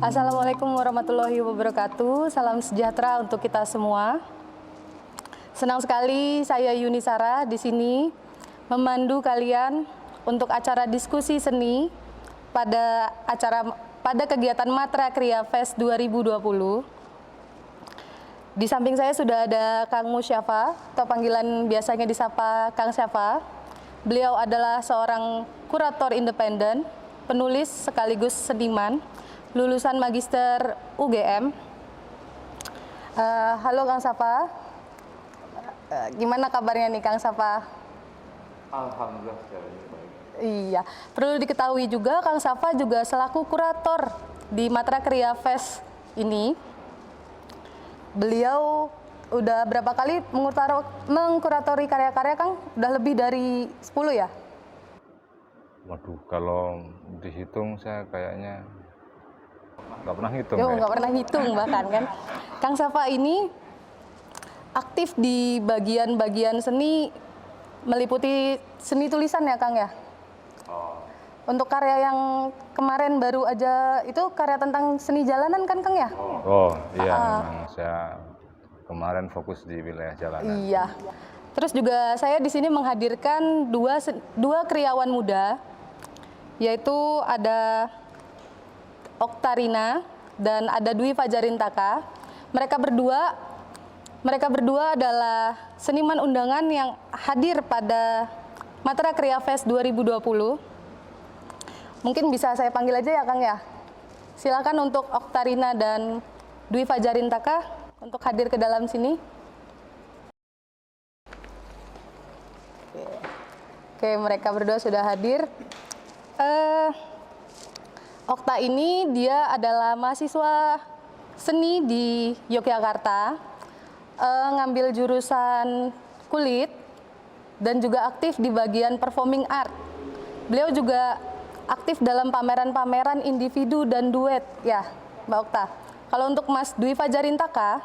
Assalamualaikum warahmatullahi wabarakatuh. Salam sejahtera untuk kita semua. Senang sekali saya Yuni Sara di sini memandu kalian untuk acara diskusi seni pada kegiatan Matra Kriya Fest 2020. Di samping saya sudah ada Kang Musyafa, atau panggilan biasanya disapa Kang Syafa. Beliau adalah seorang kurator independen, penulis sekaligus seniman, lulusan Magister UGM. Halo Kang Syafa, gimana kabarnya nih Kang Syafa? Alhamdulillah sekarang baik. Iya, perlu diketahui juga Kang Syafa juga selaku kurator di Matra Kriya Fest ini. Beliau udah berapa kali mengkuratori karya-karya Kang? Udah lebih dari 10 ya? Waduh, kalau dihitung saya kayaknya nggak pernah hitung. Nggak pernah hitung bahkan kan. Kang Syafa ini aktif di bagian-bagian seni, meliputi seni tulisan ya Kang ya? Oh. Untuk karya yang kemarin baru aja itu karya tentang seni jalanan kan Kang ya? Oh iya, memang saya kemarin fokus di wilayah jalanan. Iya. Terus juga saya di sini menghadirkan dua kriyawan muda, yaitu ada Oktarina dan ada Dwi Fajarintaka. Mereka berdua adalah seniman undangan yang hadir pada Matra Kriya Fest 2020. Mungkin bisa saya panggil aja ya Kang ya. Silakan untuk Oktarina dan Dwi Fajarintaka untuk hadir ke dalam sini. Oke, mereka berdua sudah hadir. Okta ini dia adalah mahasiswa seni di Yogyakarta, ngambil jurusan kulit dan juga aktif di bagian performing art. Beliau juga aktif dalam pameran-pameran individu dan duet ya Mbak Okta. Kalau untuk Mas Dwi Fajarintaka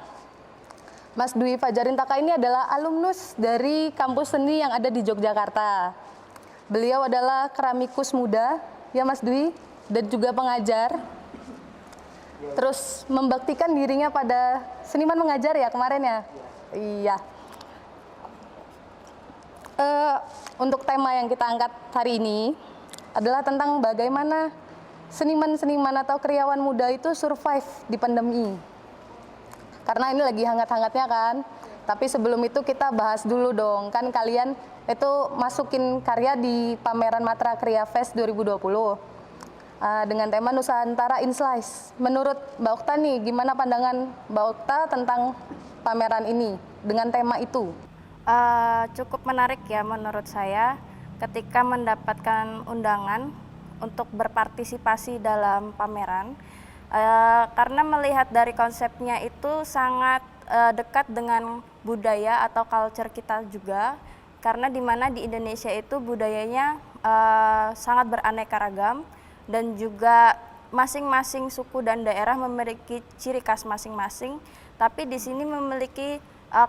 ini adalah alumnus dari kampus seni yang ada di Yogyakarta. Beliau adalah keramikus muda ya Mas Dwi, dan juga pengajar. Terus membaktikan dirinya pada seniman mengajar ya kemarin ya. Iya. Untuk tema yang kita angkat hari ini adalah tentang bagaimana seniman-seniman atau kriyawan muda itu survive di pandemi. Karena ini lagi hangat-hangatnya kan. Tapi sebelum itu kita bahas dulu dong. Kan kalian itu masukin karya di pameran Matra Kriya Fest 2020. Dengan tema Nusantara in Slice. Menurut Mbak Okta nih, gimana pandangan Mbak Okta tentang pameran ini dengan tema itu? Cukup menarik ya menurut saya ketika mendapatkan undangan untuk berpartisipasi dalam pameran, karena melihat dari konsepnya itu sangat dekat dengan budaya atau culture kita juga, karena di mana di Indonesia itu budayanya sangat beraneka ragam dan juga masing-masing suku dan daerah memiliki ciri khas masing-masing, tapi di sini memiliki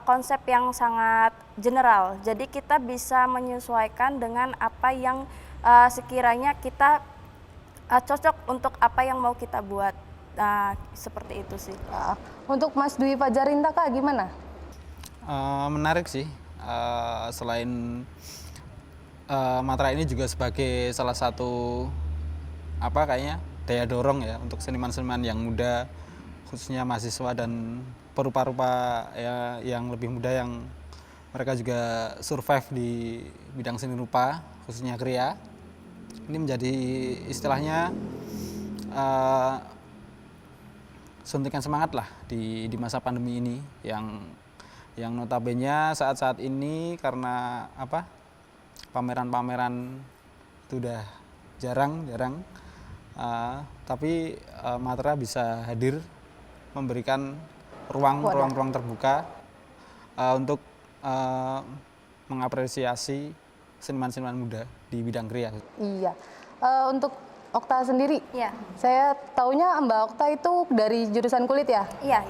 konsep yang sangat general. Jadi kita bisa menyesuaikan dengan apa yang sekiranya kita cocok untuk apa yang mau kita buat. Nah, seperti itu sih. Untuk Mas Dwi Fajarintaka gimana? Menarik sih. Selain Matra ini juga sebagai salah satu daya dorong ya untuk seniman-seniman yang muda, khususnya mahasiswa dan perupa-rupa ya, yang lebih muda yang mereka juga survive di bidang seni rupa, khususnya kriya. Ini menjadi istilahnya suntikan semangat lah di masa pandemi ini yang notabene saat-saat ini karena pameran-pameran itu udah jarang, tapi Matra bisa hadir memberikan ruang terbuka untuk mengapresiasi seniman-seniman muda di bidang kriya. Iya. Untuk Okta sendiri, Iya. Saya taunya Mbak Okta itu dari jurusan kulit ya? Iya.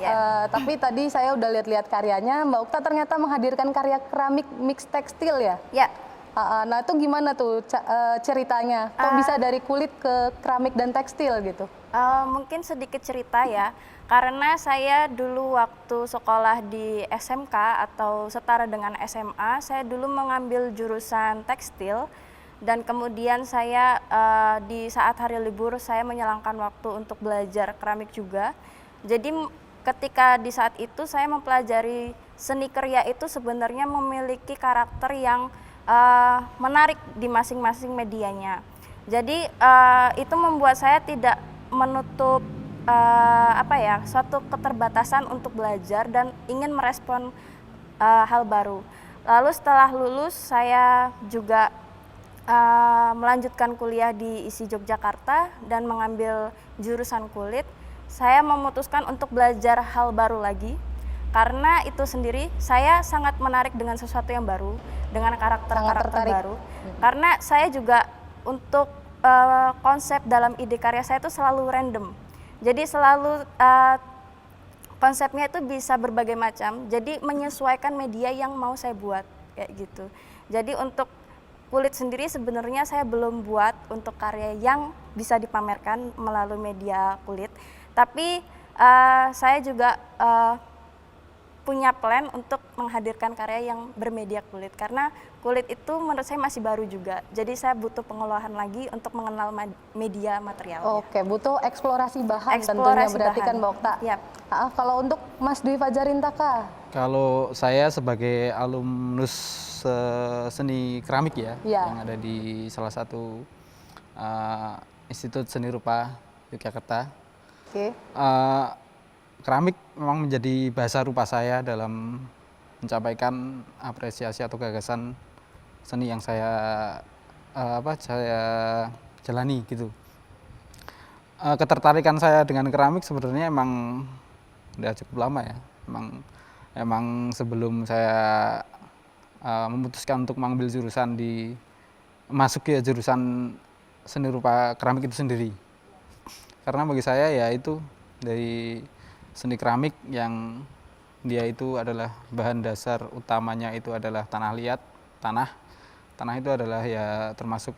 Tapi tadi saya udah lihat-lihat karyanya, Mbak Okta ternyata menghadirkan karya keramik mix tekstil ya? Ya. Nah itu gimana tuh ceritanya? Kok bisa dari kulit ke keramik dan tekstil gitu? Mungkin sedikit cerita ya, karena saya dulu waktu sekolah di SMK atau setara dengan SMA, saya dulu mengambil jurusan tekstil dan kemudian saya di saat hari libur saya menyelangkan waktu untuk belajar keramik juga. Jadi ketika di saat itu saya mempelajari seni kriya itu sebenarnya memiliki karakter yang menarik di masing-masing medianya. Jadi itu membuat saya tidak menutup suatu keterbatasan untuk belajar dan ingin merespon hal baru. Lalu setelah lulus saya juga melanjutkan kuliah di ISI Yogyakarta dan mengambil jurusan kulit. Saya memutuskan untuk belajar hal baru lagi karena itu sendiri saya sangat menarik dengan sesuatu yang baru, dengan karakter-karakter baru. Karena saya juga untuk konsep dalam ide karya saya itu selalu random. Jadi selalu konsepnya itu bisa berbagai macam. Jadi menyesuaikan media yang mau saya buat kayak gitu. Jadi untuk kulit sendiri sebenarnya saya belum buat untuk karya yang bisa dipamerkan melalui media kulit. Tapi saya juga punya plan untuk menghadirkan karya yang bermedia kulit karena kulit itu menurut saya masih baru juga. Jadi saya butuh pengolahan lagi untuk mengenal media material. Oke, butuh eksplorasi bahan tentunya berarti kan Mbak Okta. Yap. Kalau untuk Mas Dwi Fajarintaka? Kalau saya sebagai alumnus seni keramik ya, yang ada di salah satu Institut Seni Rupa Yogyakarta. Oke. Keramik memang menjadi bahasa rupa saya dalam mencapaikan apresiasi atau gagasan seni yang saya jalani gitu. Ketertarikan saya dengan keramik sebenarnya emang udah cukup lama ya. Emang sebelum saya memutuskan untuk mengambil jurusan masuk ke jurusan seni rupa keramik itu sendiri. Karena bagi saya ya itu dari seni keramik yang dia itu adalah bahan dasar utamanya itu adalah tanah liat, tanah itu adalah ya termasuk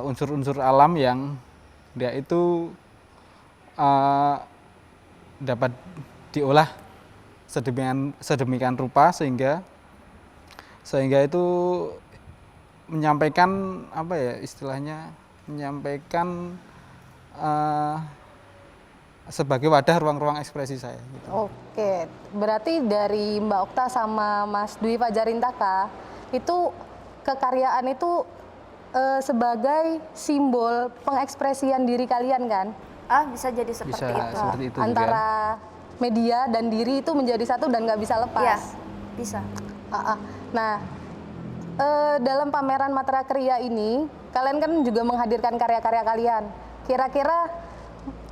unsur-unsur alam yang dia itu dapat diolah sedemikian rupa sehingga itu menyampaikan menyampaikan sebagai wadah ruang-ruang ekspresi saya. Gitu. Oke, berarti dari Mbak Okta sama Mas Dwi Fajarintaka itu kekaryaan itu sebagai simbol pengekspresian diri kalian kan? Bisa jadi seperti itu. Seperti itu antara juga. Media dan diri itu menjadi satu dan nggak bisa lepas. Iya, bisa. Nah, dalam pameran Matra Kriya ini, kalian kan juga menghadirkan karya-karya kalian. Kira-kira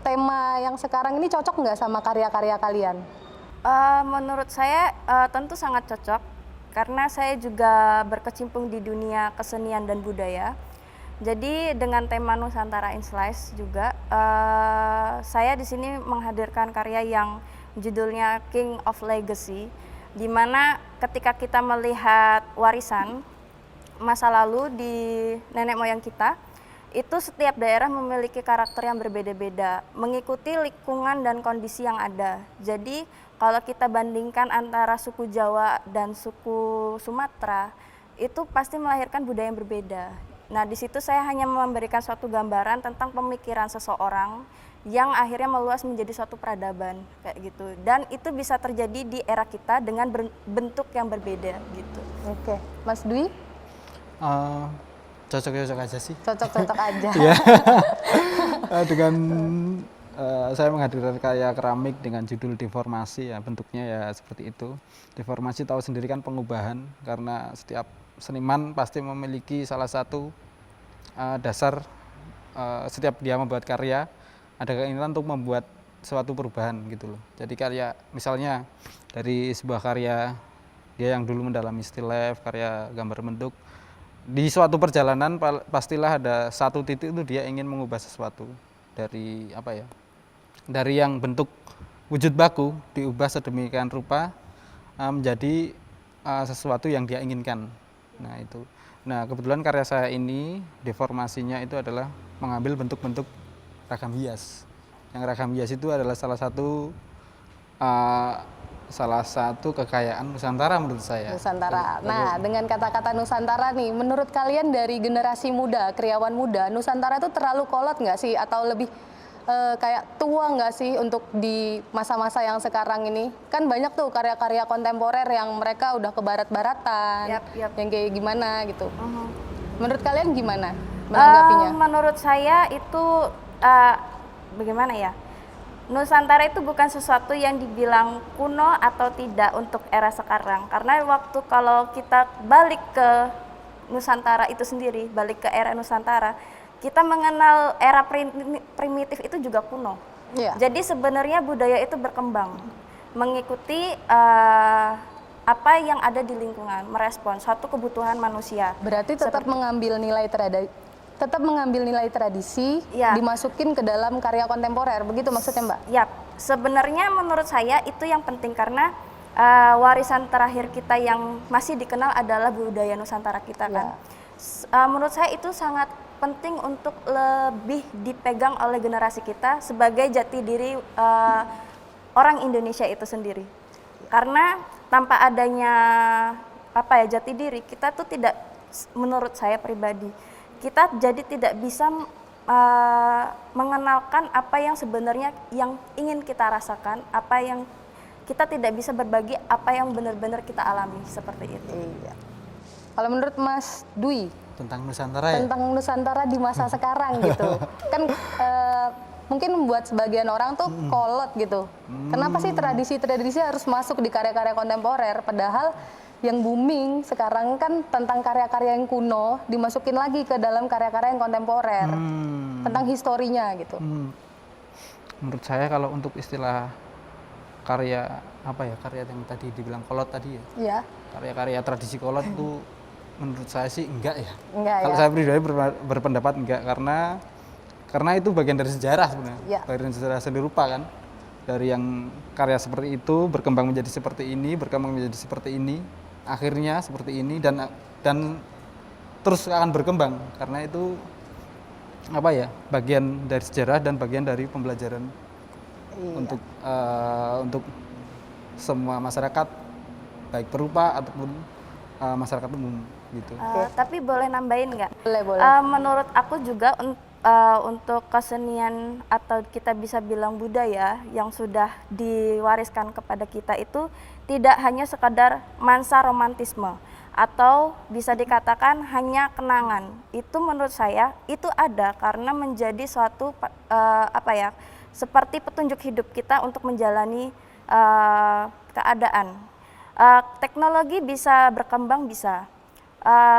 tema yang sekarang ini cocok nggak sama karya-karya kalian? Menurut saya tentu sangat cocok karena saya juga berkecimpung di dunia kesenian dan budaya. Jadi dengan tema Nusantara in Slice juga saya di sini menghadirkan karya yang judulnya King of Legacy, di mana ketika kita melihat warisan masa lalu di nenek moyang kita, itu setiap daerah memiliki karakter yang berbeda-beda, mengikuti lingkungan dan kondisi yang ada. Jadi kalau kita bandingkan antara suku Jawa dan suku Sumatera, itu pasti melahirkan budaya yang berbeda. Nah, di situ saya hanya memberikan suatu gambaran tentang pemikiran seseorang yang akhirnya meluas menjadi suatu peradaban kayak gitu. Dan itu bisa terjadi di era kita dengan bentuk yang berbeda gitu. Oke, Mas Dwi? Cocok-cocok aja sih. Cocok-cocok aja. Iya. Dengan saya menghadirkan karya keramik dengan judul deformasi ya, bentuknya ya seperti itu. Deformasi tahu sendiri kan pengubahan, karena setiap seniman pasti memiliki salah satu dasar setiap dia membuat karya ada keinginan untuk membuat suatu perubahan gitu loh. Jadi karya misalnya dari sebuah karya dia yang dulu mendalami still life, karya gambar bentuk, di suatu perjalanan pastilah ada satu titik itu dia ingin mengubah sesuatu dari dari yang bentuk wujud baku diubah sedemikian rupa menjadi sesuatu yang dia inginkan. Nah itu. Nah kebetulan karya saya ini deformasinya itu adalah mengambil bentuk-bentuk ragam hias. Yang ragam hias itu adalah salah satu kekayaan Nusantara menurut saya. Nusantara. Nah, dengan kata-kata Nusantara nih, menurut kalian dari generasi muda, kriawan muda, Nusantara itu terlalu kolot nggak sih? Atau lebih kayak tua nggak sih untuk di masa-masa yang sekarang ini? Kan banyak tuh karya-karya kontemporer yang mereka udah ke barat-baratan, Yap. yang kayak gimana gitu. Menurut kalian gimana menanggapinya? Menurut saya itu bagaimana ya? Nusantara itu bukan sesuatu yang dibilang kuno atau tidak untuk era sekarang. Karena waktu kalau kita balik ke Nusantara itu sendiri, balik ke era Nusantara, kita mengenal era primitif itu juga kuno. Iya. Jadi sebenarnya budaya itu berkembang, mengikuti apa yang ada di lingkungan, merespon suatu kebutuhan manusia. Berarti tetap mengambil nilai tradisi, Ya. dimasukin ke dalam karya kontemporer, begitu maksudnya Mbak? Yap, sebenarnya menurut saya itu yang penting karena warisan terakhir kita yang masih dikenal adalah budaya Nusantara kita kan. Menurut saya itu sangat penting untuk lebih dipegang oleh generasi kita sebagai jati diri orang Indonesia itu sendiri. Karena tanpa adanya jati diri kita tuh tidak, menurut saya pribadi, kita jadi tidak bisa mengenalkan apa yang sebenarnya yang ingin kita rasakan, apa yang kita tidak bisa berbagi, apa yang benar-benar kita alami seperti itu. Iya. Kalau menurut Mas Dwi, Tentang Nusantara ya? tentang Nusantara di masa sekarang gitu, kan mungkin buat sebagian orang tuh kolot gitu. Kenapa sih tradisi-tradisi harus masuk di karya-karya kontemporer, padahal yang booming sekarang kan tentang karya-karya yang kuno dimasukin lagi ke dalam karya-karya yang kontemporer, tentang historinya gitu. Menurut saya kalau untuk istilah karya karya yang tadi dibilang kolot tadi ya, Iya. karya-karya tradisi kolot itu menurut saya sih enggak ya. Enggak Kalau ya. saya pribadi berpendapat enggak, karena itu bagian dari sejarah sebenarnya. Iya. Bagian dari sejarah seni rupa kan. Dari yang karya seperti itu berkembang menjadi seperti ini, akhirnya seperti ini dan terus akan berkembang karena itu bagian dari sejarah dan bagian dari pembelajaran untuk semua masyarakat, baik perupa ataupun masyarakat umum gitu. Tapi boleh nambahin nggak? Boleh. Menurut aku juga untuk kesenian atau kita bisa bilang budaya yang sudah diwariskan kepada kita itu tidak hanya sekadar mansa romantisme atau bisa dikatakan hanya kenangan. Itu menurut saya itu ada karena menjadi suatu seperti petunjuk hidup kita untuk menjalani keadaan. Teknologi bisa berkembang, bisa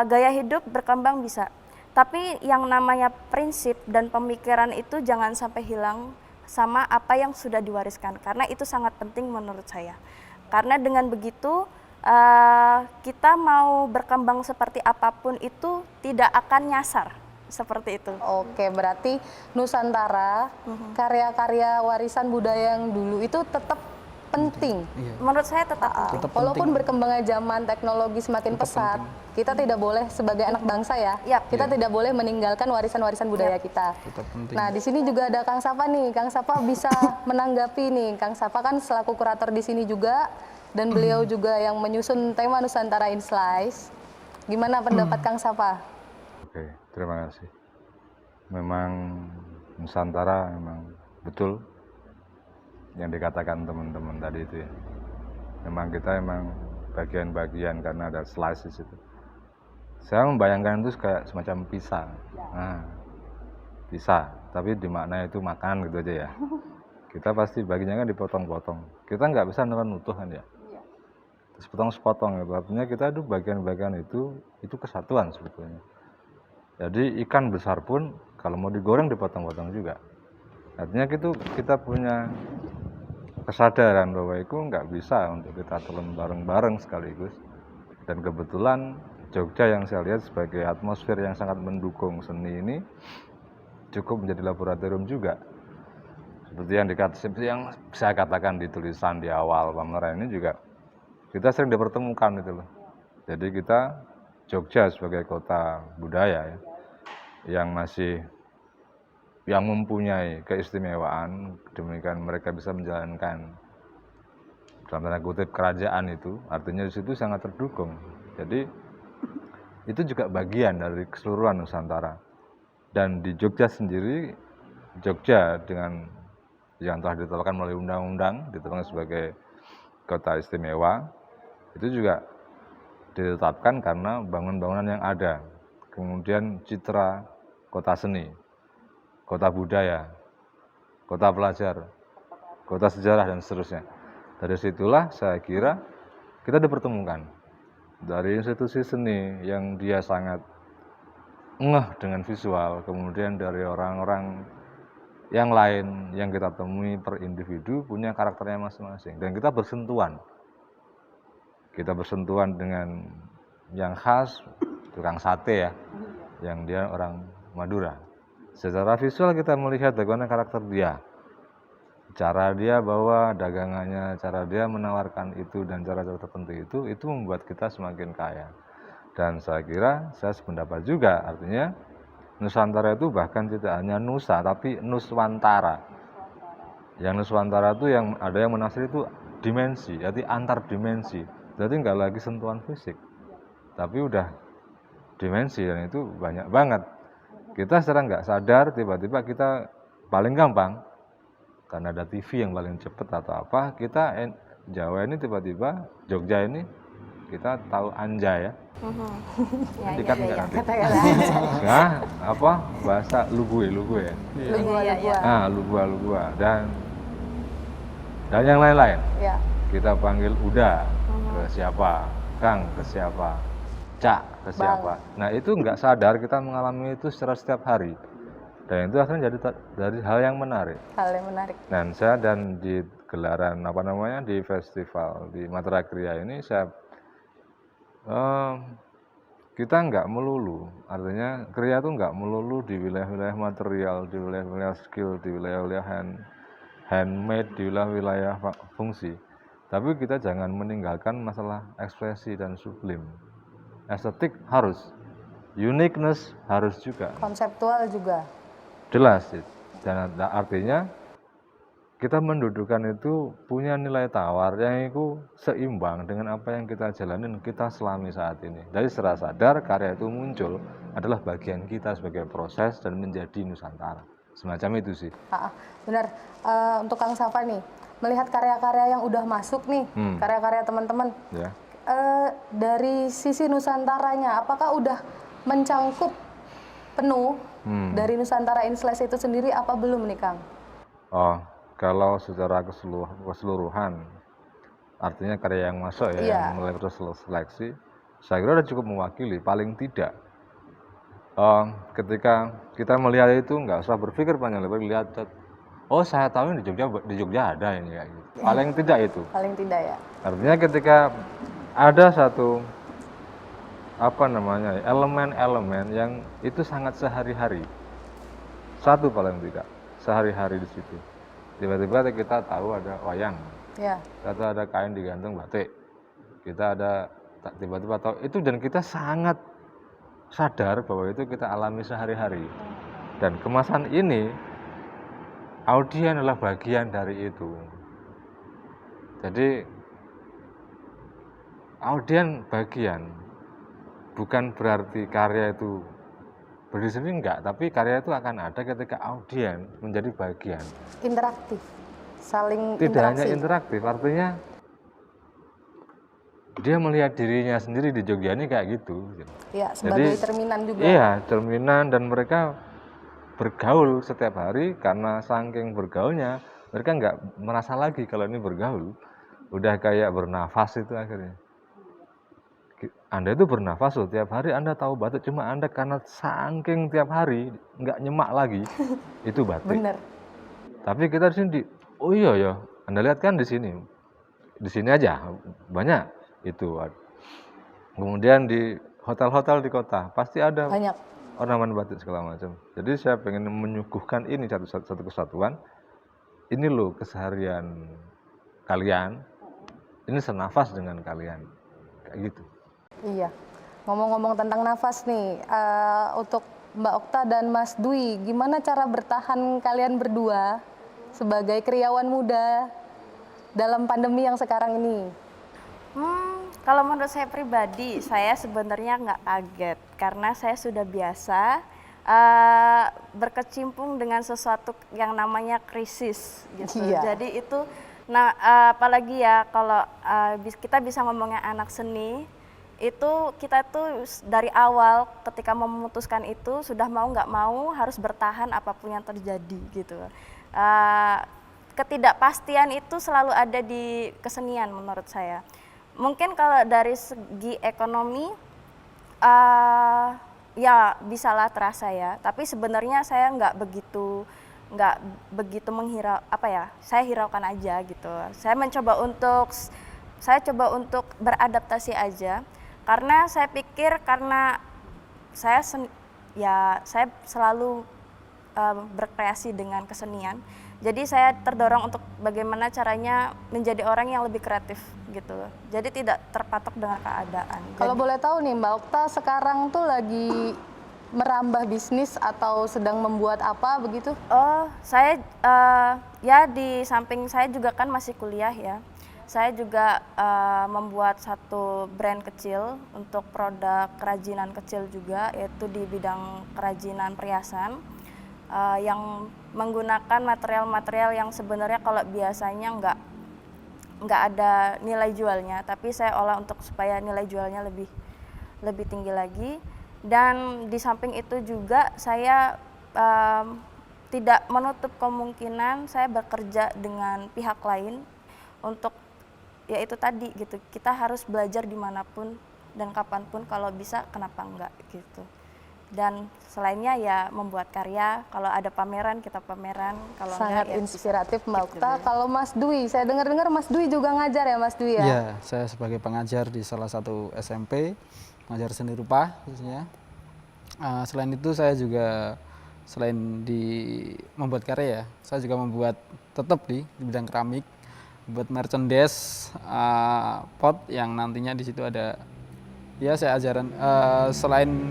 gaya hidup berkembang, bisa. Tapi yang namanya prinsip dan pemikiran itu jangan sampai hilang sama apa yang sudah diwariskan. Karena itu sangat penting menurut saya. Karena dengan begitu kita mau berkembang seperti apapun itu tidak akan nyasar. Seperti itu. Oke, berarti Nusantara, karya-karya warisan budaya yang dulu itu tetap penting. Iya. Menurut saya tetap penting. Tetap Walaupun penting. berkembangnya zaman, teknologi semakin pesat, kita tidak boleh sebagai anak bangsa ya, Yap. kita tidak boleh meninggalkan warisan-warisan budaya kita. Tetap penting. Nah, di sini juga ada Kang Sapa nih. Kang Sapa bisa menanggapi nih. Kang Sapa kan selaku kurator di sini juga, dan beliau juga yang menyusun tema Nusantara in Slice. Gimana pendapat Kang Sapa? Oke, terima kasih. Memang Nusantara memang betul yang dikatakan teman-teman tadi itu ya. Memang kita bagian-bagian karena ada slices itu. Saya membayangkan itu kayak semacam pisang. Nah, pisah, tapi dimaknai itu makan gitu aja ya. Kita pasti baginya kan dipotong-potong. Kita nggak bisa nonton utuh kan ya. Terus potong-sepotong gitu. Artinya kita itu bagian-bagian itu kesatuan sebetulnya. Jadi ikan besar pun kalau mau digoreng dipotong-potong juga. Artinya kita punya kesadaran bahwa itu nggak bisa untuk kita telan bareng-bareng sekaligus. Dan kebetulan Jogja yang saya lihat sebagai atmosfer yang sangat mendukung seni ini cukup menjadi laboratorium juga. Seperti yang saya katakan di tulisan di awal pameran ini juga kita sering dipertemukan gitu loh. Jadi kita Jogja sebagai kota budaya ya, yang masih yang mempunyai keistimewaan, demikian mereka bisa menjalankan dalam tanda kutip kerajaan itu, artinya di situ sangat terdukung. Jadi itu juga bagian dari keseluruhan Nusantara. Dan di Jogja sendiri, Jogja dengan yang telah ditetapkan melalui undang-undang, ditetapkan sebagai kota istimewa, itu juga ditetapkan karena bangunan-bangunan yang ada. Kemudian citra kota seni, kota budaya, kota pelajar, kota sejarah, dan seterusnya. Dari situlah saya kira kita dipertemukan. Dari institusi seni yang dia sangat ngeh dengan visual, kemudian dari orang-orang yang lain yang kita temui per individu punya karakternya masing-masing. Dan kita bersentuhan. Kita bersentuhan dengan yang khas, tukang sate ya, yang dia orang Madura. Secara visual kita melihat bagaimana karakter dia. Cara dia bawa dagangannya, cara dia menawarkan itu, dan cara-cara tertentu itu membuat kita semakin kaya. Dan saya kira, saya sependapat juga, artinya Nusantara itu bahkan tidak hanya Nusa, tapi Nuswantara. Yang Nuswantara itu yang ada yang menafsir itu dimensi, jadi antar dimensi. Jadi nggak lagi sentuhan fisik, tapi udah dimensi, dan itu banyak banget. Kita secara nggak sadar, tiba-tiba kita paling gampang, karena ada TV yang paling cepat atau apa, kita Jawa ini tiba-tiba, Jogja ini, kita tahu anjay ya. Dikat nggak nanti? Nah, apa bahasa lugue ya? Lugua, dan yang lain-lain. Ya. Kita panggil Uda ke siapa, Kang ke siapa, Cak ke siapa. Nah itu nggak sadar kita mengalami itu secara setiap hari. Dan itu akhirnya jadi dari hal yang menarik. Hal yang menarik. Dan saya di gelaran di festival di Matra Kriya ini kita nggak melulu, artinya kriya itu nggak melulu di wilayah-wilayah material, di wilayah-wilayah skill, di wilayah-wilayah handmade, di wilayah-wilayah fungsi. Tapi kita jangan meninggalkan masalah ekspresi dan sublim. Estetik harus, uniqueness harus juga. Konseptual juga. Jelas, dan artinya kita mendudukan itu punya nilai tawar yang itu seimbang dengan apa yang kita jalanin, kita selami saat ini. Dari secara sadar karya itu muncul adalah bagian kita sebagai proses dan menjadi Nusantara. Semacam itu sih. Benar. Untuk Kang Safa nih, melihat karya-karya yang udah masuk nih, karya-karya teman-teman, Ya. Dari sisi Nusantaranya, apakah udah mencangkup penuh dari Nusantara Inslice itu sendiri apa belum nih Kang? Oh, kalau secara keseluruhan, artinya karya yang masuk ya, yang mulai proses seleksi, saya kira sudah cukup mewakili, paling tidak. Ketika kita melihat itu, nggak usah berpikir panjang lebar, lihat, oh saya tahu di Jogja ada ini kayak gitu. Paling tidak itu. Paling tidak ya. Artinya ketika ada satu elemen-elemen yang itu sangat sehari-hari, satu paling tidak sehari-hari di situ. Tiba-tiba kita tahu ada wayang, kita ada kain digantung batik, kita ada tiba-tiba tahu itu, dan kita sangat sadar bahwa itu kita alami sehari-hari. Dan kemasan ini, audien adalah bagian dari itu. Jadi audien bagian, bukan berarti karya itu berdiri sendiri, enggak, tapi karya itu akan ada ketika audien menjadi bagian. Interaktif, saling tidak interaksi. hanya interaktif, artinya dia melihat dirinya sendiri di Jogja ini kayak gitu. Iya, sebagai cerminan juga. Iya, cerminan, dan mereka bergaul setiap hari, karena saking bergaulnya mereka nggak merasa lagi kalau ini bergaul, udah kayak bernafas itu akhirnya. Anda itu bernafas loh, tiap hari Anda tahu batik, cuma Anda karena saking tiap hari nggak nyemak lagi itu batik. Bener. Tapi kita di sini, oh iya ya, Anda lihat kan di sini aja banyak itu. Kemudian di hotel-hotel di kota pasti ada banyak ornamen batik segala macam. Jadi saya pengen menyuguhkan ini satu kesatuan. Ini loh keseharian kalian, ini senafas dengan kalian, kayak gitu. Iya. Ngomong-ngomong tentang nafas nih, untuk Mbak Okta dan Mas Dwi, gimana cara bertahan kalian berdua sebagai kriawan muda dalam pandemi yang sekarang ini? Kalau menurut saya pribadi, saya sebenarnya nggak kaget karena saya sudah biasa berkecimpung dengan sesuatu yang namanya krisis gitu. Iya. Jadi itu, nah apalagi ya kalau kita bisa ngomongnya anak seni, itu kita tuh dari awal ketika memutuskan itu sudah mau nggak mau harus bertahan apapun yang terjadi gitu. Ketidakpastian itu selalu ada di kesenian menurut saya. Mungkin kalau dari segi ekonomi ya bisalah terasa ya, tapi sebenarnya saya nggak begitu saya hiraukan aja gitu. Saya coba untuk beradaptasi aja, karena saya pikir karena saya selalu berkreasi dengan kesenian, jadi saya terdorong untuk bagaimana caranya menjadi orang yang lebih kreatif gitu, jadi tidak terpatok dengan keadaan. Kalau boleh tahu nih Mbak Okta sekarang tuh lagi merambah bisnis atau sedang membuat apa begitu? Oh, saya ya di samping saya juga kan masih kuliah ya. Saya juga membuat satu brand kecil untuk produk kerajinan kecil juga, yaitu di bidang kerajinan perhiasan yang menggunakan material-material yang sebenarnya kalau biasanya nggak ada nilai jualnya, tapi saya olah untuk supaya nilai jualnya lebih tinggi lagi. Dan di samping itu juga saya tidak menutup kemungkinan saya bekerja dengan pihak lain untuk ya itu tadi gitu, kita harus belajar dimanapun dan kapanpun, kalau bisa kenapa enggak gitu. Dan selainnya ya membuat karya, kalau ada pameran kita pameran, kalau Sangat enggak ya inspiratif Mbak gitu Okta. deh. Kalau Mas Dwi, saya dengar-dengar Mas Dwi juga ngajar ya Mas Dwi ya? Iya, saya sebagai pengajar di salah satu SMP, pengajar seni rupa khususnya. Selain itu saya juga selain di membuat karya ya, saya juga membuat tetap di bidang keramik, buat merchandise pot yang nantinya di situ ada ya saya ajaran selain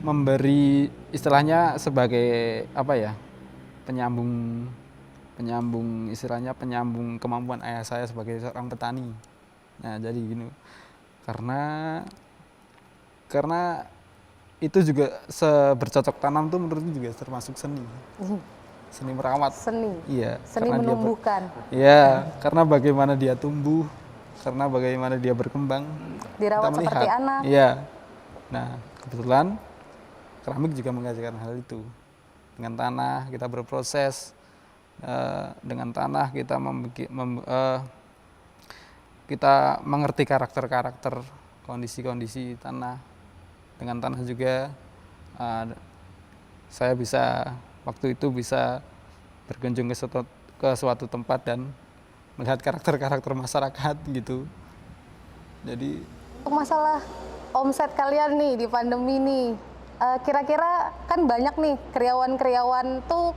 memberi istilahnya sebagai apa ya, penyambung istilahnya penyambung kemampuan ayah saya sebagai seorang petani. Nah, jadi gini. Karena itu juga bercocok tanam tuh menurutku juga termasuk seni. Seni merawat. Seni. Iya. Seni karena menumbuhkan. Iya, karena bagaimana dia tumbuh, karena bagaimana dia berkembang. Dirawat kita seperti melihat. anak. Iya. Nah, kebetulan keramik juga mengajarkan hal itu. Dengan tanah kita berproses, dengan tanah kita kita mengerti karakter-karakter, kondisi-kondisi tanah. Dengan tanah juga saya waktu itu bisa berkunjung ke suatu tempat dan melihat karakter-karakter masyarakat gitu. Jadi Untuk masalah omset kalian nih di pandemi nih, kira-kira kan banyak nih kriawan-kriawan tuh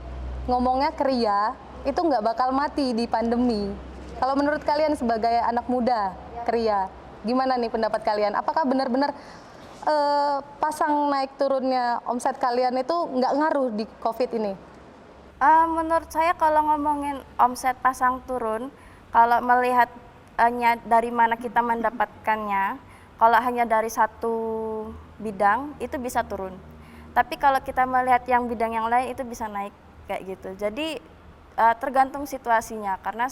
ngomongnya kria, itu nggak bakal mati di pandemi. Kalau menurut kalian sebagai anak muda kria, gimana nih pendapat kalian? Apakah benar-benar pasang naik turunnya omset kalian itu nggak ngaruh di COVID ini? Menurut saya kalau ngomongin omset pasang turun, kalau melihat dari mana kita mendapatkannya, kalau hanya dari satu bidang itu bisa turun. Tapi kalau kita melihat yang bidang yang lain itu bisa naik kayak gitu. Jadi tergantung situasinya, karena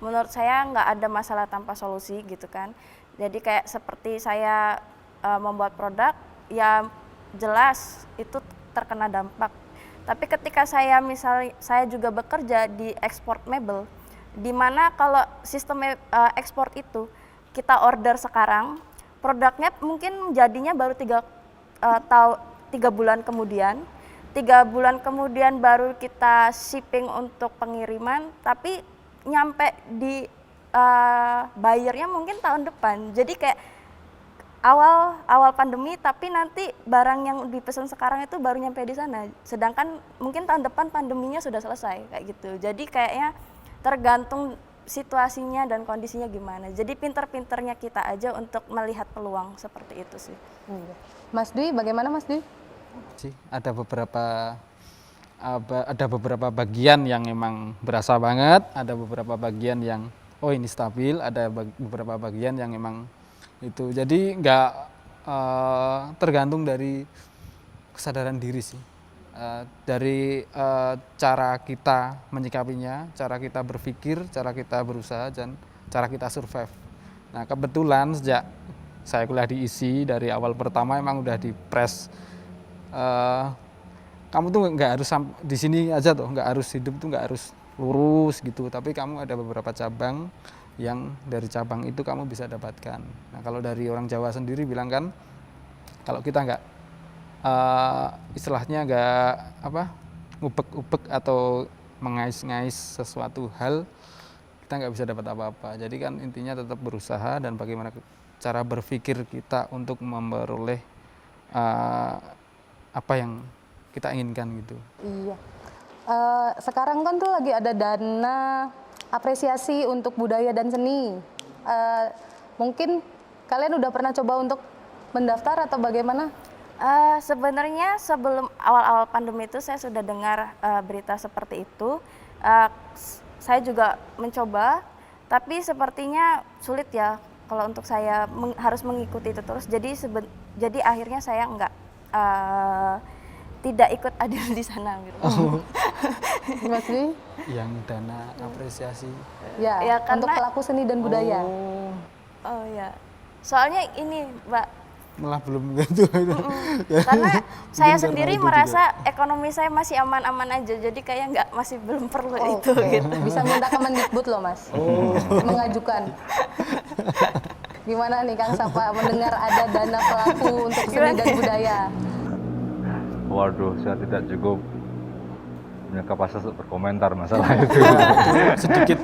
menurut saya nggak ada masalah tanpa solusi gitu kan. Jadi kayak seperti saya membuat produk, ya jelas itu terkena dampak. Tapi ketika saya juga bekerja di ekspor mebel, di mana kalau sistem ekspor itu kita order sekarang, produknya mungkin jadinya baru 3 bulan kemudian. 3 bulan kemudian baru kita shipping untuk pengiriman, tapi nyampe di buyernya mungkin tahun depan. Jadi kayak awal pandemi, tapi nanti barang yang dipesan sekarang itu baru nyampe di sana. Sedangkan mungkin tahun depan pandeminya sudah selesai kayak gitu. Jadi kayaknya tergantung situasinya dan kondisinya gimana. Jadi pinter-pinternya kita aja untuk melihat peluang seperti itu sih. Mas Dwi, bagaimana Mas Dwi? sih ada beberapa bagian yang emang berasa banget, ada beberapa bagian yang oh ini stabil, ada beberapa bagian yang emang itu. Jadi nggak tergantung dari kesadaran diri sih. Dari cara kita menyikapinya, cara kita berpikir, cara kita berusaha, dan cara kita survive. Nah kebetulan sejak saya kuliah di ISI dari awal pertama emang udah di press. Kamu tuh nggak harus di sini aja tuh, nggak harus hidup tuh nggak harus lurus gitu. Tapi kamu ada beberapa cabang yang dari cabang itu kamu bisa dapatkan. Nah kalau dari orang Jawa sendiri bilang kan, kalau kita nggak istilahnya nggak ngubek-ubek atau mengais-ngais sesuatu hal, kita nggak bisa dapat apa-apa. Jadi kan intinya tetap berusaha dan bagaimana cara berpikir kita untuk memperoleh apa yang kita inginkan gitu. Iya. Sekarang kan tuh lagi ada dana apresiasi untuk budaya dan seni. Mungkin kalian udah pernah coba untuk mendaftar atau bagaimana? Sebenarnya sebelum awal-awal pandemi itu saya sudah dengar berita seperti itu. Saya juga mencoba, tapi sepertinya sulit ya kalau untuk saya harus mengikuti itu terus. Jadi akhirnya saya tidak ikut adil di sana gitu. Mas Dwi? Yang dana apresiasi. Ya, Ya, untuk karena- pelaku seni dan budaya. Oh ya, soalnya ini Mbak, Malah belum gitu. karena saya karena sendiri itu merasa ekonomi saya masih aman-aman aja, jadi kayak masih belum perlu itu Oke. gitu. Bisa minta ke Mendikbud loh Mas. Mengajukan. Gimana nih Kang Safa mendengar ada dana pelaku untuk seni dan budaya? Waduh, saya tidak cukup punya kapasitas untuk berkomentar masalah itu. Sedikit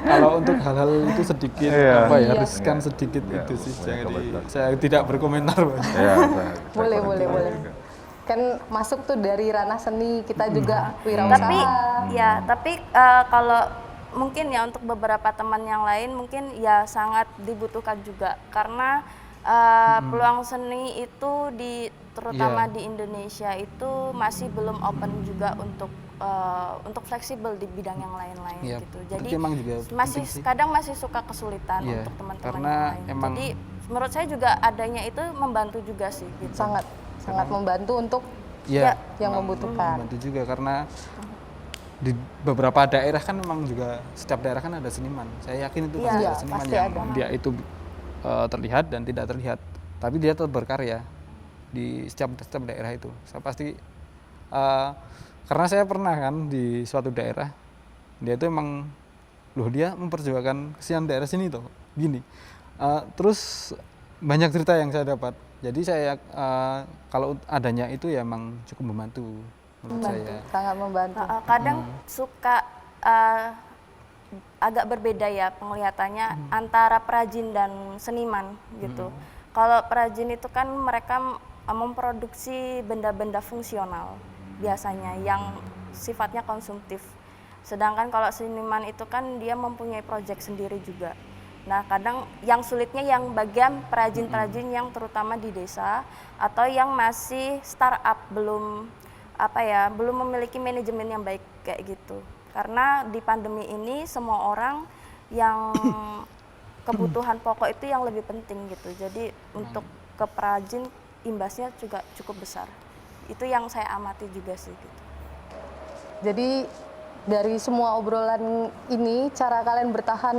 kalau untuk hal-hal itu sedikit Iya. Iya. riskan sedikit Iya, itu sih. punya kapasitas. Saya tidak berkomentar, Mas. Ya, saya Boleh, kurang boleh, tahu boleh. juga. Kan masuk tuh dari ranah seni, kita juga wirausaha. Tapi kalau mungkin ya untuk beberapa teman yang lain mungkin ya sangat dibutuhkan juga karena peluang seni itu terutama Iya. di Indonesia itu masih belum open juga untuk fleksibel di bidang yang lain-lain Iya, gitu. itu Jadi emang juga masih penting sih. kadang masih suka kesulitan Iya, untuk teman-teman karena yang lain. emang- Jadi menurut saya juga adanya itu membantu juga sih gitu. sangat membantu untuk Iya, yang emang membutuhkan. membantu juga karena di beberapa daerah kan memang juga setiap daerah kan ada seniman. Saya yakin itu Iya, pasti iya, ada seniman pasti yang ada. dia itu terlihat dan tidak terlihat, tapi dia tetap berkarya di setiap daerah itu. Saya pasti karena saya pernah kan di suatu daerah, dia itu emang dia memperjuangkan kesian daerah sini tuh gini. Terus banyak cerita yang saya dapat. Jadi saya kalau adanya itu ya emang cukup membantu menurut saya. Sangat membantu. Kadang suka agak berbeda ya penglihatannya antara perajin dan seniman gitu. Kalau perajin itu kan mereka memproduksi benda-benda fungsional biasanya yang sifatnya konsumtif. Sedangkan kalau seniman itu kan dia mempunyai proyek sendiri juga. Nah, kadang yang sulitnya yang bagian perajin-perajin yang terutama di desa atau yang masih startup belum memiliki manajemen yang baik kayak gitu. Karena di pandemi ini semua orang yang kebutuhan pokok itu yang lebih penting gitu. Jadi untuk ke perajin imbasnya juga cukup besar. Itu yang saya amati juga sih gitu. Jadi dari semua obrolan ini, cara kalian bertahan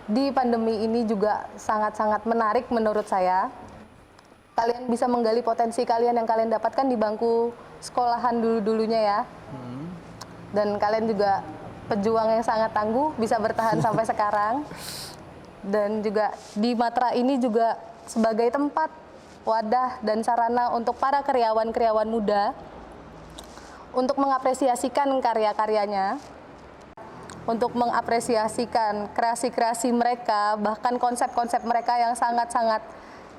di pandemi ini juga sangat-sangat menarik menurut saya. Kalian bisa menggali potensi kalian yang kalian dapatkan di bangku sekolahan dulu-dulunya ya. Dan kalian juga pejuang yang sangat tangguh, bisa bertahan sampai sekarang. Dan juga di Matra ini juga sebagai tempat, wadah, dan sarana untuk para karyawan-karyawan muda untuk mengapresiasikan karya-karyanya, untuk mengapresiasikan kreasi-kreasi mereka, bahkan konsep-konsep mereka yang sangat-sangat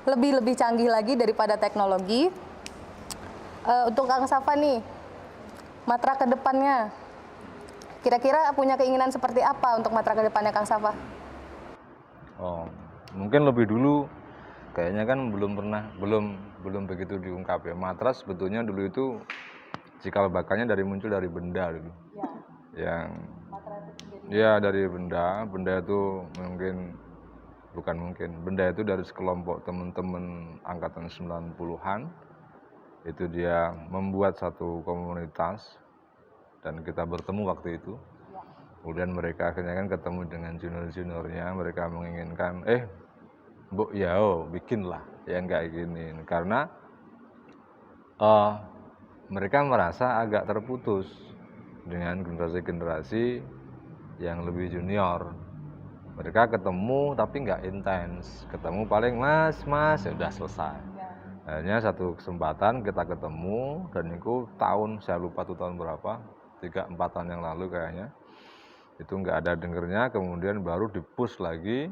lebih canggih lagi daripada teknologi. Untuk Kang Safa nih, Matra ke depannya, kira-kira punya keinginan seperti apa untuk Matra ke depannya Kang Safa? Oh, mungkin lebih dulu kayaknya kan belum belum begitu diungkap ya. Matra sebetulnya dulu itu cikal bakalnya muncul dari benda dulu. Yang ya dari benda itu benda itu dari sekelompok teman-teman angkatan 90-an. Itu dia membuat satu komunitas dan kita bertemu waktu itu. Kemudian mereka akhirnya kan ketemu dengan junior-juniornya, mereka menginginkan Bu Yao bikinlah yang kayak gini, karena mereka merasa agak terputus dengan generasi-generasi yang lebih junior. Mereka ketemu tapi nggak intens, ketemu paling mas ya udah selesai. Akhirnya satu kesempatan kita ketemu, dan itu tahun, saya lupa tuh tahun berapa, 3-4 tahun yang lalu kayaknya. Itu nggak ada dengernya, kemudian baru di-push lagi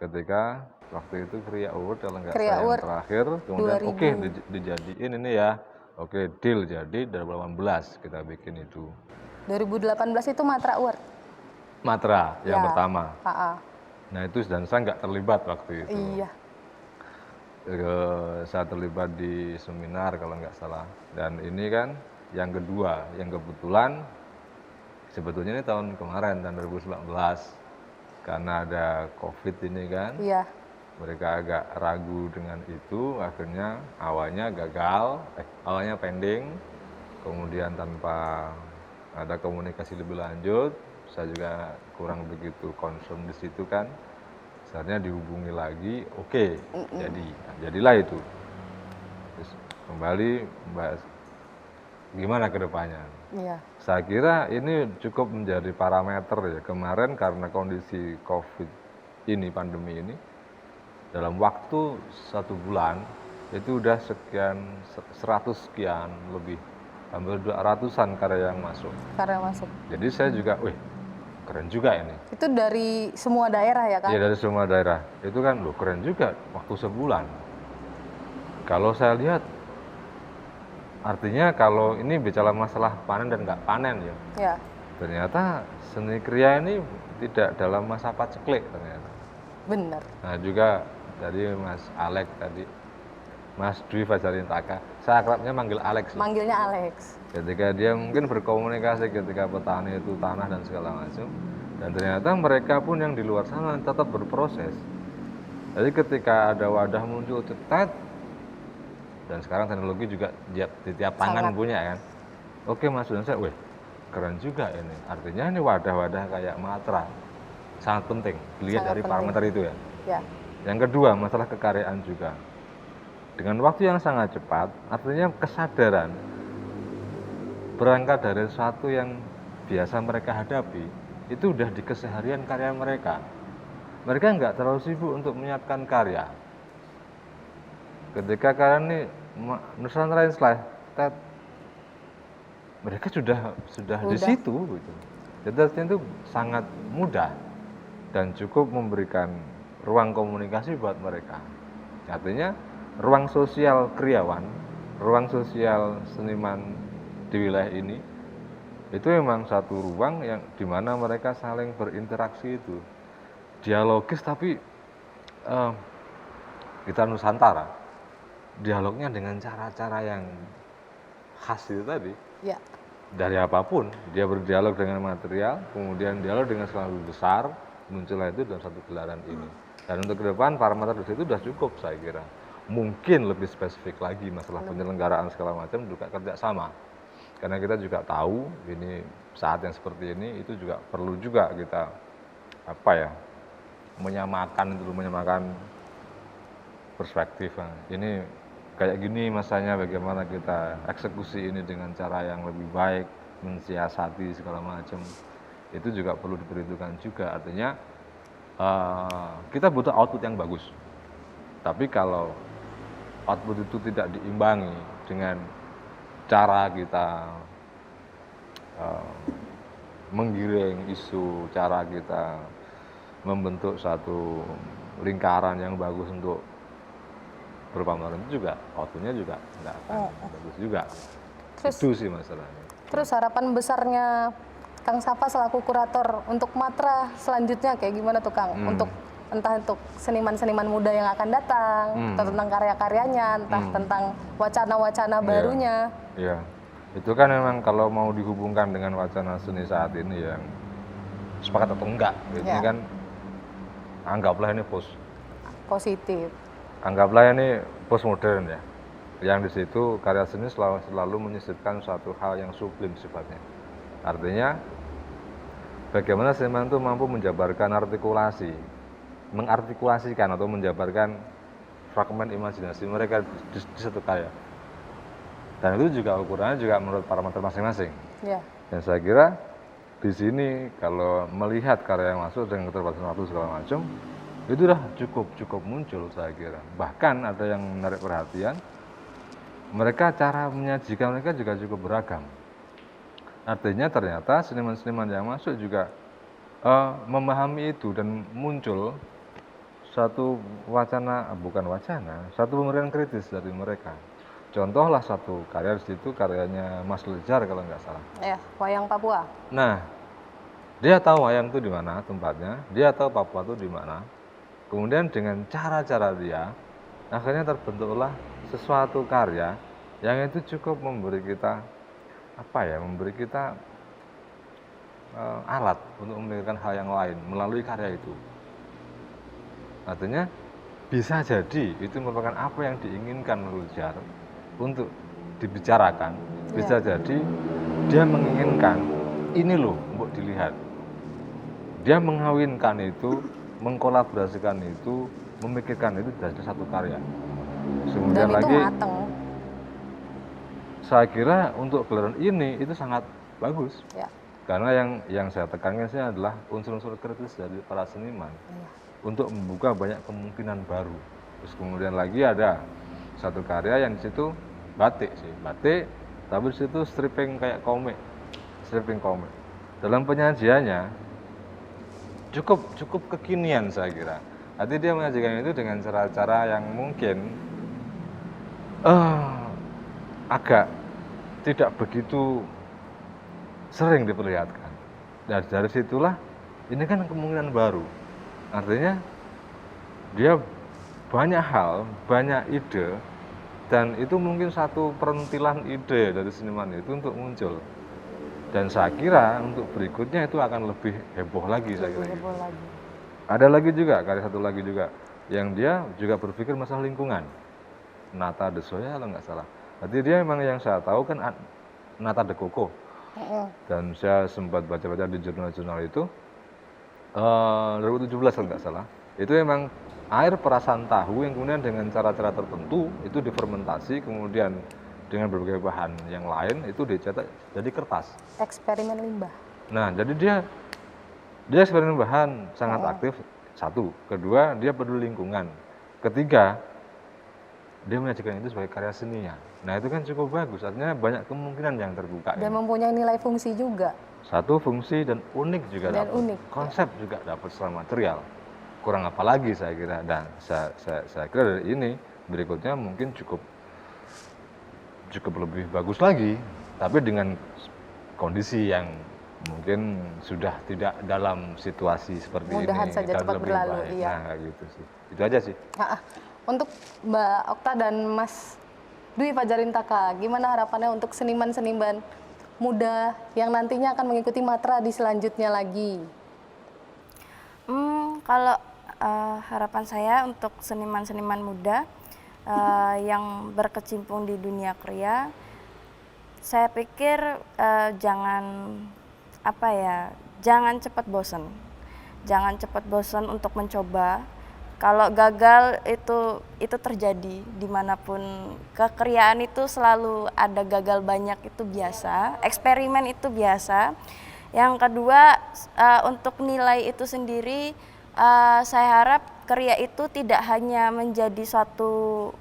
ketika waktu itu Kriya Award kalau nggak salah yang terakhir. Kemudian oke, dijadiin ini ya. Oke, deal, jadi 2018 kita bikin itu. 2018 itu Matra Award? Matra yang pertama. Nah itu dan saya nggak terlibat waktu itu. Iya. Saya terlibat di seminar kalau nggak salah. Dan ini kan yang kedua, yang kebetulan sebetulnya ini tahun kemarin, tahun 2019. Karena ada COVID ini kan. Iya. Mereka agak ragu dengan itu, akhirnya awalnya gagal, awalnya pending. Kemudian tanpa ada komunikasi lebih lanjut, saya juga kurang begitu concern di situ kan. Seharusnya dihubungi lagi, oke, jadilah itu. Terus kembali membahas gimana ke depannya. Iya. Saya kira ini cukup menjadi parameter ya. Kemarin karena kondisi COVID ini, pandemi ini, dalam waktu 1 bulan itu udah 100 sekian lebih, hampir 200-an karya yang masuk. Jadi saya juga, keren juga ini. Itu dari semua daerah ya kan? Iya, dari semua daerah. Itu kan keren juga waktu sebulan. Kalau saya lihat, artinya kalau ini bicara masalah panen dan nggak panen ya. Iya. Ternyata seni kriya ini tidak dalam masa paceklik ternyata. Benar. Nah juga dari Mas Alex tadi, Mas Dwi Fajarintaka, saya akrabnya manggil Alex. Manggilnya Alex. Ketika dia mungkin berkomunikasi ketika petani itu tanah dan segala macam, dan ternyata mereka pun yang di luar sana tetap berproses. Jadi ketika ada wadah muncul cetet, dan sekarang teknologi juga di tiap tangan punya kan. Oke Mas, dan saya, keren juga ini. Artinya ini wadah-wadah kayak Matra sangat penting dilihat dari parameter itu ya. Ya. Yang kedua, masalah kekaryaan juga. Dengan waktu yang sangat cepat, artinya kesadaran berangkat dari sesuatu yang biasa mereka hadapi, itu udah di keseharian karya mereka. Mereka nggak terlalu sibuk untuk menyiapkan karya. Ketika karya ini Nusantara Insight, mereka sudah di situ gitu. Jadi itu sangat mudah dan cukup memberikan ruang komunikasi buat mereka. Artinya ruang sosial kriawan, ruang sosial seniman di wilayah ini itu memang satu ruang yang dimana mereka saling berinteraksi itu dialogis, tapi kita Nusantara dialognya dengan cara-cara yang khas itu tadi. Ya. Dari apapun dia berdialog dengan material, kemudian dialog dengan skala lebih besar, muncullah itu dalam satu gelaran ini. Dan untuk ke depan parameter di situ sudah cukup saya kira. Mungkin lebih spesifik lagi masalah penyelenggaraan segala macam juga kerjasama. Karena kita juga tahu ini saat yang seperti ini itu juga perlu juga kita menyamakan perspektif. Ini kayak gini masanya bagaimana kita eksekusi ini dengan cara yang lebih baik, mensiasati segala macam. Itu juga perlu diperhitungkan juga. Artinya kita butuh output yang bagus. Tapi kalau output itu tidak diimbangi dengan cara kita menggiring isu, cara kita membentuk satu lingkaran yang bagus untuk berpameran, itu juga outputnya juga nggak akan bagus juga. Itu sih masalahnya. Terus harapan besarnya Kang Safa selaku kurator untuk Matra selanjutnya kayak gimana tuh Kang? Untuk entah untuk seniman-seniman muda yang akan datang, atau tentang karya-karyanya, entah tentang wacana-wacana barunya. Iya, itu kan memang kalau mau dihubungkan dengan wacana seni saat ini yang sepakat atau enggak, ini Ya. kan anggaplah ini Positif. anggaplah ini postmodern ya, yang di situ karya seni selalu menyisipkan suatu hal yang sublim sifatnya. Artinya bagaimana seniman itu mampu menjabarkan mengartikulasikan atau menjabarkan fragmen imajinasi mereka di satu karya. Dan itu juga ukurannya juga menurut parameter masing-masing. Ya. Dan saya kira di sini kalau melihat karya yang masuk dengan keterbatasan waktu segala macam, itu udah cukup muncul saya kira. Bahkan ada yang menarik perhatian, mereka cara menyajikan mereka juga cukup beragam. Artinya ternyata seniman-seniman yang masuk juga memahami itu dan muncul satu satu pemberian kritis dari mereka. Contohlah satu karya di situ, karyanya Mas Lejar kalau nggak salah. Ya, wayang Papua. Nah, dia tahu wayang itu di mana tempatnya, dia tahu Papua itu di mana. Kemudian dengan cara-cara dia, akhirnya terbentuklah sesuatu karya yang itu cukup memberi kita alat untuk memikirkan hal yang lain melalui karya itu. Artinya bisa jadi itu merupakan apa yang diinginkan Lejar untuk dibicarakan. Bisa jadi dia menginginkan ini loh untuk dilihat. Dia mengawinkan itu, mengkolaborasikan itu, memikirkan itu dari satu karya. Kemudian Dan itu lagi mateng. saya kira untuk gelaran ini itu sangat bagus. Ya. Karena yang saya tekankan sih adalah unsur-unsur kritis dari para seniman untuk membuka banyak kemungkinan baru. Terus kemudian lagi ada satu karya yang di situ batik, tapi di situ stripping komik. Dalam penyajiannya cukup kekinian saya kira. Nanti dia menyajikan itu dengan cara-cara yang mungkin agak tidak begitu sering diperlihatkan. Dan dari situlah ini kan kemungkinan baru. Artinya dia banyak hal, banyak ide, dan itu mungkin satu perintilan ide dari seniman itu untuk muncul. Dan saya kira untuk berikutnya itu akan lebih heboh lagi saya kira. Heboh lagi. Ada lagi juga, karya satu lagi juga, yang dia juga berpikir masalah lingkungan. Nata de Soya kalau nggak salah. Berarti dia memang yang saya tahu kan Nata de Coco. Dan saya sempat baca-baca di jurnal-jurnal itu 2017 kalau nggak salah. Itu memang air perasan tahu yang kemudian dengan cara-cara tertentu itu difermentasi, kemudian dengan berbagai bahan yang lain itu dicetak jadi kertas. Eksperimen limbah. Nah, jadi dia eksperimen bahan sangat aktif. Satu, kedua dia peduli lingkungan. Ketiga, dia menyajikan itu sebagai karya seninya. Nah, itu kan cukup bagus. Artinya banyak kemungkinan yang terbuka. Dan mempunyai nilai fungsi juga. Satu, fungsi dan unik juga Dan dapat. unik, Konsep juga dapat secara material. Kurang apa lagi saya kira. Dan saya kira dari ini berikutnya mungkin cukup lebih bagus lagi. Tapi dengan kondisi yang mungkin sudah tidak dalam situasi seperti Mudahan ini saja dan cepat lebih berlalu, baik. iya. Nah, kayak gitu sih. Itu aja sih. Untuk Mbak Okta dan Mas Dwi Fajarintaka, gimana harapannya untuk seniman-seniman muda yang nantinya akan mengikuti Matra di selanjutnya lagi? Kalau harapan saya untuk seniman-seniman muda yang berkecimpung di dunia kriya, saya pikir jangan cepat bosan. Jangan cepat bosan untuk mencoba. Kalau gagal itu terjadi dimanapun. Kekriaan itu selalu ada gagal banyak, itu biasa. Eksperimen itu biasa. Yang kedua, untuk nilai itu sendiri, saya harap karya itu tidak hanya menjadi suatu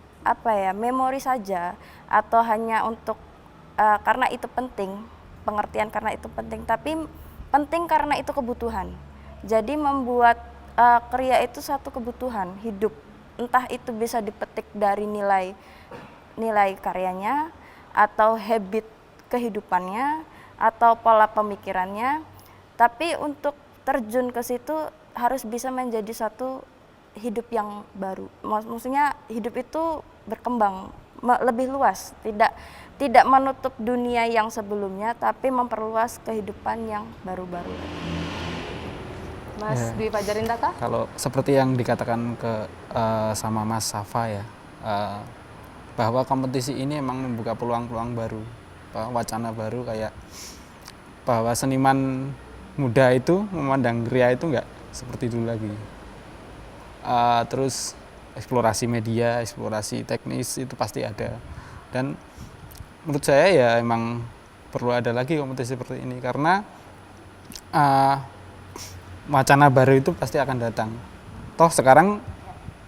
memori saja, atau hanya untuk karena itu penting, pengertian karena itu penting, tapi penting karena itu kebutuhan. Jadi membuat karya itu satu kebutuhan hidup, entah itu bisa dipetik dari nilai karyanya, atau habit kehidupannya, atau pola pemikirannya. Tapi untuk terjun ke situ harus bisa menjadi satu hidup yang baru. Maksudnya hidup itu berkembang lebih luas, tidak menutup dunia yang sebelumnya, tapi memperluas kehidupan yang baru-baru. Mas Dwi Fajarintaka? Kalau seperti yang dikatakan sama Mas Safa ya, bahwa kompetisi ini emang membuka peluang-peluang baru, wacana baru, kayak bahwa seniman muda itu memandang kria itu nggak seperti dulu lagi. Terus eksplorasi media, eksplorasi teknis itu pasti ada. Dan menurut saya ya emang perlu ada lagi kompetisi seperti ini, karena wacana baru itu pasti akan datang. Toh sekarang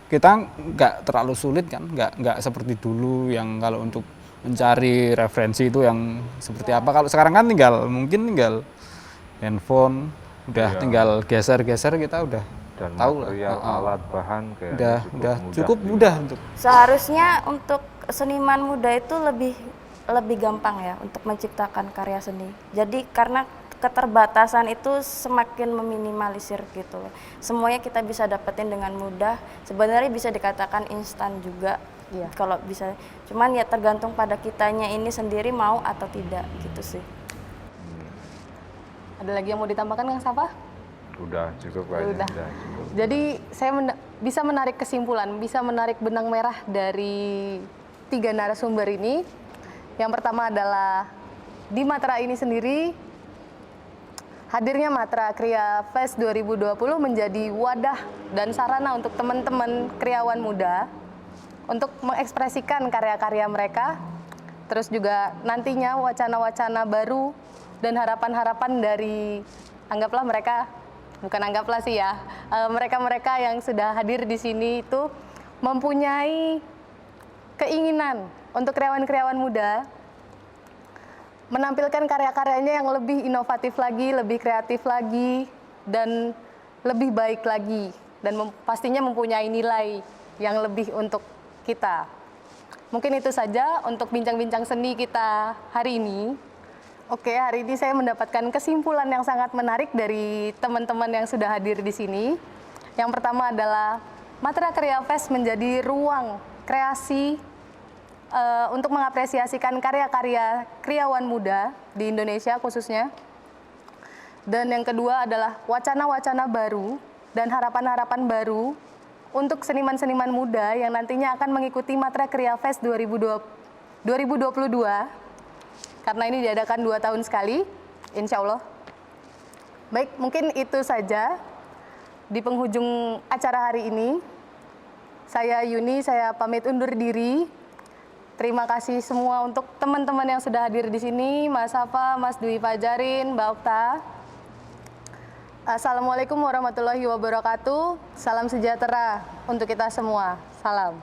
kita nggak terlalu sulit kan, nggak seperti dulu yang kalau untuk mencari referensi itu yang seperti apa. Kalau sekarang kan mungkin tinggal handphone, udah tinggal geser-geser kita udah Dan tahu material, alat, bahan udah cukup mudah untuk. Seharusnya untuk seniman muda itu lebih gampang ya untuk menciptakan karya seni. Jadi karena keterbatasan itu semakin meminimalisir gitu loh. Semuanya kita bisa dapetin dengan mudah. Sebenarnya bisa dikatakan instan juga. Iya. Kalau bisa. Cuman ya tergantung pada kitanya ini sendiri mau atau tidak gitu sih. Ada lagi yang mau ditambahkan Kang Safa? Udah cukup kayaknya. Udah. Cukup. Jadi saya bisa menarik kesimpulan, bisa menarik benang merah dari 3 narasumber ini. Yang pertama adalah di Matra ini sendiri, hadirnya Matra Kria Fest 2020 menjadi wadah dan sarana untuk teman-teman kriawan muda untuk mengekspresikan karya-karya mereka, terus juga nantinya wacana-wacana baru dan harapan-harapan dari, anggaplah mereka, bukan anggaplah sih ya, mereka-mereka yang sudah hadir di sini itu mempunyai keinginan untuk kriawan-kriawan muda menampilkan karya-karyanya yang lebih inovatif lagi, lebih kreatif lagi, dan lebih baik lagi, dan pastinya mempunyai nilai yang lebih untuk kita. Mungkin itu saja untuk bincang-bincang seni kita hari ini. Oke, hari ini saya mendapatkan kesimpulan yang sangat menarik dari teman-teman yang sudah hadir di sini. Yang pertama adalah Matra Kria Fest menjadi ruang kreasi untuk mengapresiasikan karya-karya kriawan muda di Indonesia khususnya. Dan yang kedua adalah wacana-wacana baru dan harapan-harapan baru untuk seniman-seniman muda yang nantinya akan mengikuti Matra Kria Fest 2022. Karena ini diadakan 2 tahun sekali, insya Allah. Baik, mungkin itu saja di penghujung acara hari ini. Saya Yuni, saya pamit undur diri. Terima kasih semua untuk teman-teman yang sudah hadir di sini, Mas Safa, Mas Dwi Fajarin, Mbak Okta. Assalamualaikum warahmatullahi wabarakatuh. Salam sejahtera untuk kita semua. Salam.